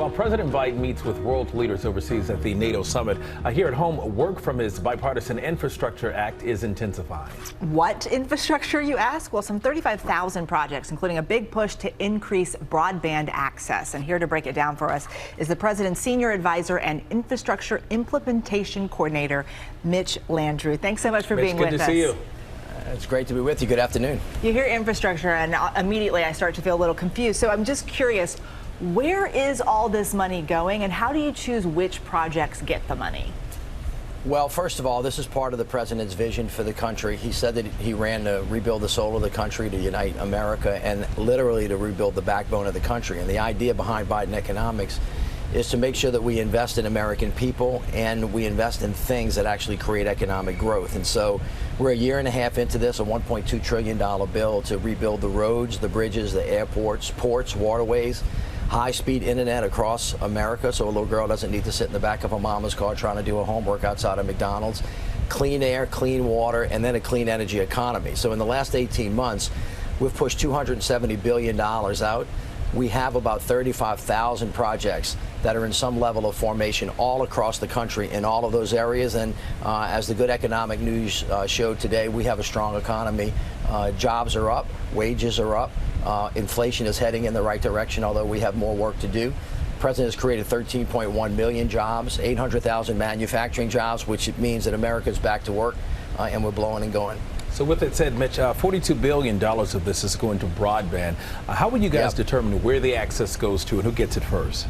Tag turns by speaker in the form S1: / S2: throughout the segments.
S1: While President Biden meets with world leaders overseas at the NATO summit, here at home, work from his bipartisan Infrastructure Act is intensifying.
S2: What infrastructure, you ask? Well, some 35,000 projects, including a big push to increase broadband access. And here to break it down for us is the president's senior advisor and infrastructure implementation coordinator, Mitch Landrieu. Thanks so much for being with us.
S1: Good to see you.
S3: It's great to be with you. Good afternoon.
S2: You hear infrastructure and immediately I start to feel a little confused. So I'm just curious, where is all this money going and how do you choose which projects get the money?
S3: Well, first of all, this is part of the president's vision for the country. He said that he ran to rebuild the soul of the country, to unite America, and literally to rebuild the backbone of the country. And the idea behind Biden economics is to make sure that we invest in American people and we invest in things that actually create economic growth. And so we're a year and a half into this, a $1.2 trillion bill to rebuild the roads, the bridges, the airports, ports, waterways, high-speed internet across America so a little girl doesn't need to sit in the back of a mama's car trying to do her homework outside of McDonald's, clean air, clean water, and then a clean energy economy. So in the last 18 months, we've pushed $270 billion out. We have about 35,000 projects that are in some level of formation all across the country in all of those areas. And as the good economic news showed today, we have a strong economy. Jobs are up, wages are up, inflation is heading in the right direction, although we have more work to do. The president has created 13.1 million jobs, 800,000 manufacturing jobs, which means that America's back to work and we're blowing and going.
S1: So with that said, Mitch, $42 billion of this is going to broadband. How will you guys determine where the access goes to and who gets it first?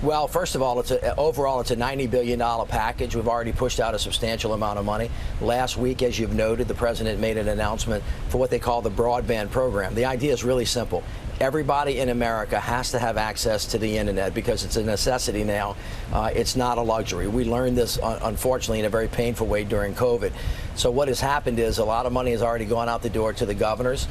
S3: Well, first of all, overall, it's a $90 billion package. We've already pushed out a substantial amount of money. Last week, as you've noted, the president made an announcement for what they call the broadband program. The idea is really simple. Everybody in America has to have access to the internet because it's a necessity now. It's not a luxury. We learned this, unfortunately, in a very painful way during COVID. So what has happened is a lot of money has already gone out the door to the governors.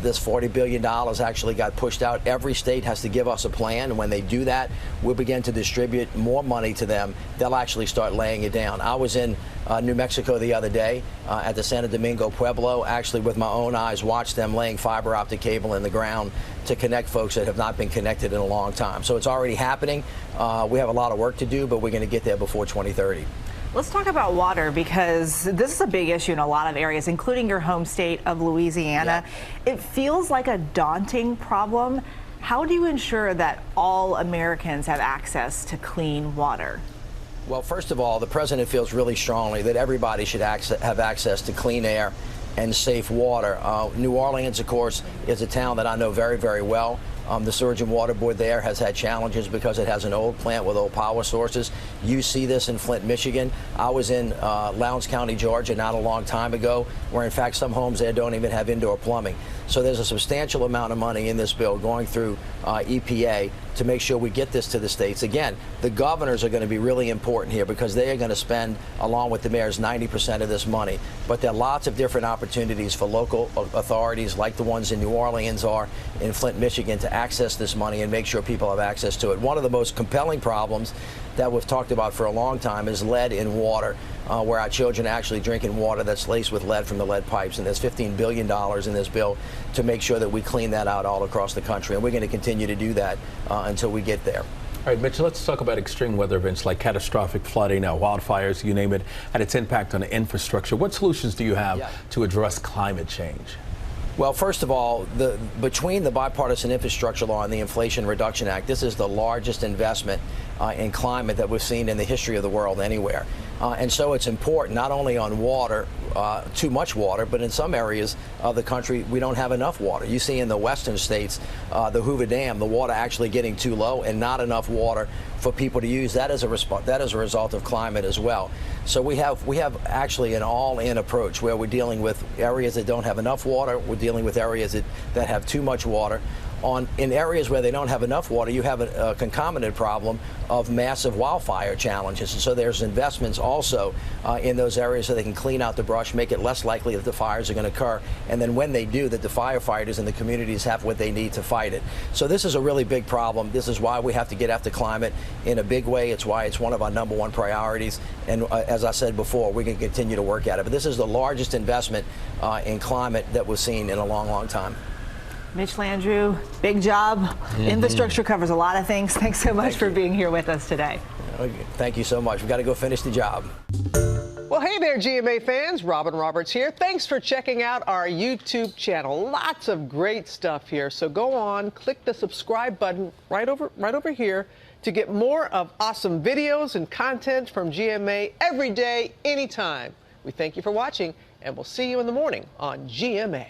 S3: This $40 billion actually got pushed out. Every state has to give us a plan. And when they do that, we'll begin to distribute more money to them. They'll actually start laying it down. I was in New Mexico the other day at the Santo Domingo Pueblo, actually with my own eyes watched them laying fiber optic cable in the ground to connect folks that have not been connected in a long time. So it's already happening. We have a lot of work to do, but we're going to get there before 2030.
S2: Let's talk about water because this is a big issue in a lot of areas, including your home state of Louisiana. Yeah. It feels like a daunting problem. How do you ensure that all Americans have access to clean water?
S3: Well, first of all, the president feels really strongly that everybody should have access to clean air and safe water. New Orleans, of course, is a town that I know very, very well. The Sewage and Water Board there has had challenges because it has an old plant with old power sources. You see this in Flint, Michigan. I was in Lowndes County, Georgia, not a long time ago, where in fact some homes there don't even have indoor plumbing. So there's a substantial amount of money in this bill going through EPA to make sure we get this to the states. Again, the governors are going to be really important here because they are going to spend, along with the mayors, 90% of this money. But there are lots of different opportunities for local authorities like the ones in New Orleans or in Flint, Michigan to access this money and make sure people have access to it. One of the most compelling problems that we've talked about for a long time is lead in water, where our children are actually drinking water that's laced with lead from the lead pipes. And there's $15 billion in this bill to make sure that we clean that out all across the country. And we're going to continue to do that until we get there.
S1: All right, Mitch, let's talk about extreme weather events like catastrophic flooding, wildfires, you name it, and its impact on the infrastructure. What solutions do you have to address climate change?
S3: Well, first of all, between the bipartisan infrastructure law and the Inflation Reduction Act, this is the largest investment in climate that we've seen in the history of the world anywhere. And so it's important not only on water, too much water, but in some areas of the country, we don't have enough water. You see in the western states, the Hoover Dam, the water actually getting too low and not enough water for people to use. That is a result of climate as well. So we have actually an all-in approach where we're dealing with areas that don't have enough water. We're dealing with areas that have too much water. In areas where they don't have enough water, you have a concomitant problem of massive wildfire challenges. And so there's investments also in those areas so they can clean out the brush, make it less likely that the fires are going to occur. And then when they do, that the firefighters and the communities have what they need to fight it. So this is a really big problem. This is why we have to get after climate in a big way. It's why it's one of our #1 priorities. And as I said before, we can continue to work at it. But this is the largest investment in climate that we've seen in a long, long time.
S2: Mitch Landrieu, big job. Infrastructure covers a lot of things. Thanks so much for being here with us today.
S3: Thank you so much. We've got to go finish the job.
S4: Well, hey there, GMA fans. Robin Roberts here. Thanks for checking out our YouTube channel. Lots of great stuff here. So go on, click the subscribe button right over here to get more of awesome videos and content from GMA every day, anytime. We thank you for watching, and we'll see you in the morning on GMA.